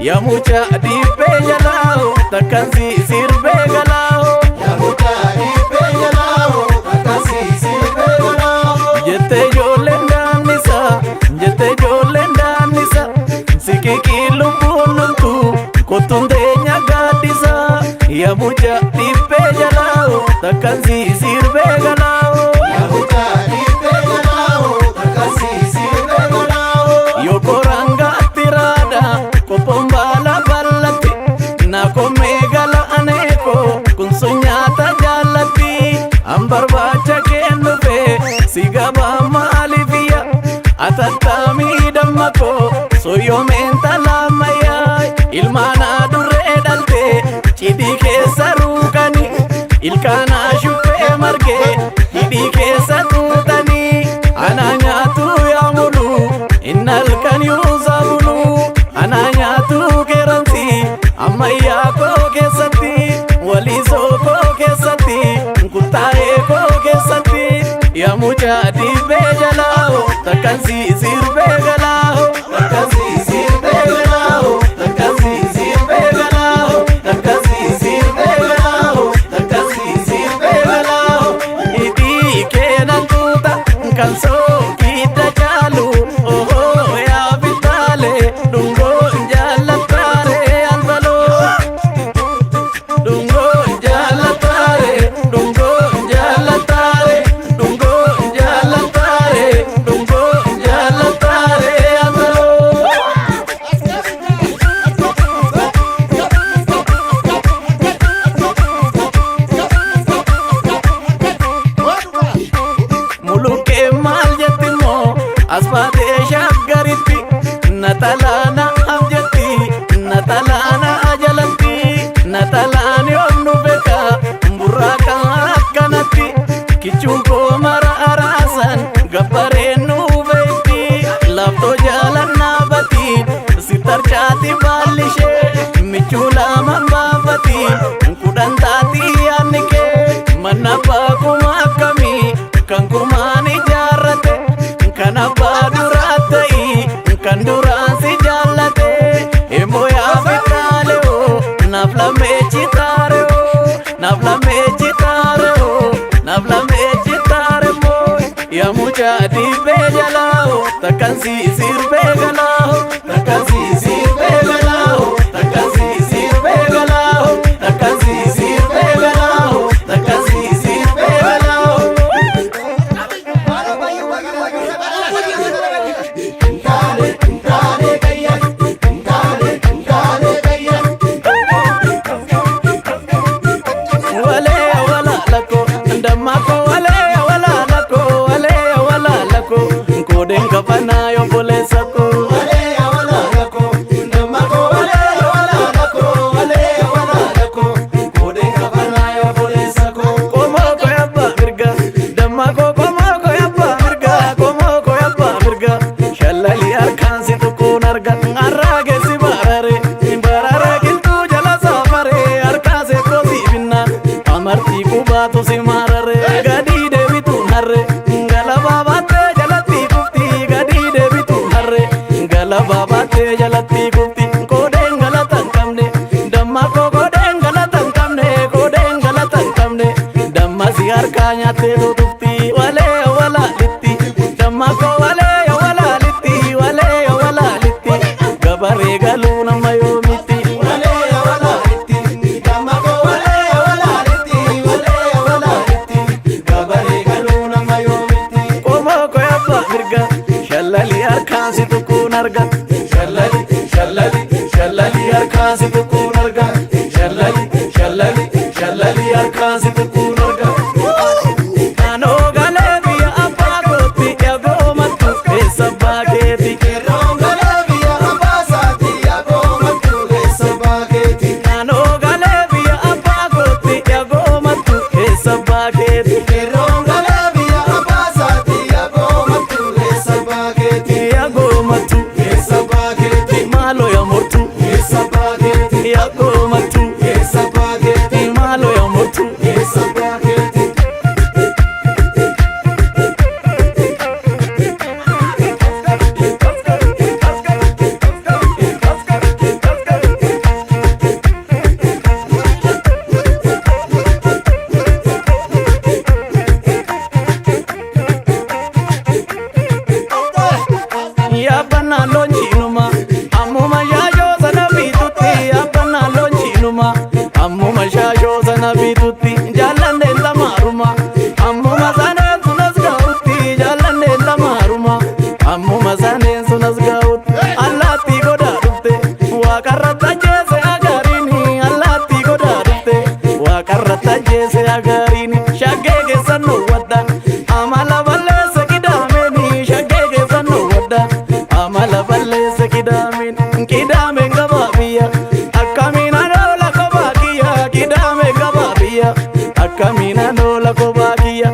Ya mucha dipe jalao takansi sirbe galao. Ya mucha dipe jalao takansi sirbe galao. Jete jolenda nisa sikiki lumbununtu kotundenya gadisa. Ya mucha dipe jalao takansi sirbe galao. Ya mucha dipe jalao takansi sirbe galao. Yo koranga tirada kopombala balati na komegala aneko kunsunyata jalati ambar bacha kenufe sigaba malivia atatami damako soyo mentala maya ilmana durre dalte chidi ke sarukani ilkana shupe marge chidi ke satutani ananya tu ya mulu innal kan yuzabulu ananya tu keransi amaya ko kesati walizo ko kesati kutae ko kesati ya mucha dibe jalao takansi sirbe galao. Takansi sirbe galao. Takansi sirbe galao. Takansi sirbe galao. Takansi sirbe galao. Iti kenan tuta kanso kita jalu oh ya vitale dungo jalatare albalo. Dungo jalatare dungo jalatare dungo jalatare dungo jalatare albalo. Muluke mal yatimo asbate shagariti natalana amjati natalana ajalanti natalani onnu beka buraka kanati kichunko mara arasan gabare nu beti lapto jalan nabati sitar chati balishe michula mambavati kudan tati anike manapa kumakami kankumani jarate kanapa duratai kandurasi jalate emoya vitale o nafla mechitare o nafla mechitare o nafla mechitare mo ya mucha dibe jalao takansi sirbe galao. Takansi sirbe galao. Takansi sirbe galao. Takansi sirbe galao. Takansi sirbe galao. Kale kale kaya. Kale kale kaya. Wale wala lako ndamako wale wala lako wale wala lako koden kapana yo polesako. Wale wala lako. Ndamako wale wala lako. Wale wala lako. Kode kabana yo polesako. Komo ko yabba mirga damako komo ko yabba mirga komo ko yabba mirga shallali arkan si tukun arga arrage si barare barare kiltu jala safare arka se kosi binna amarti kubatu si marare gadi devitu harre galaba bate jalati kufti gadi devitu harre galaba bate jalati kufti koden galatan kamne damako koden galatan kamne koden galatan kamne damma si arkanya te tufti wale wala litti damako wale wala litti wale wala litti gabare galuna mayo miti. Wale wala litti. Ndamako wale wala litti. Wale wala litti. Kabare galuna mayo miti. Komo ko yabba mirga shallali arkan si tukun arga Shallali shallali shallali arkan si tukun arga. Shallali shallali shallali arkan si tukun arga. ano gale biya appa koti yago matu esabageti Kerongale biya ambasati yago matu esabageti. ano gale biya appa koti yago matu esabageti Kerongale biya ambasati yago matu esabageti. yago matu Esabageti. malo ya mortu Esabageti. yago matu Esabageti. malo ya mortu Esabageti. waaqarratti ajjeese agariini allaattii godaa dhufte waaqarratti ajjeese agariini shaggee keessan wadda amala balleesse qidaameen shaggee keessan wadda amala balleesse qidaameen gabaa biyya akkamiin anoola kophaa kiyya qidaameen gabaa biyya akkamiin anoola kophaa kiyya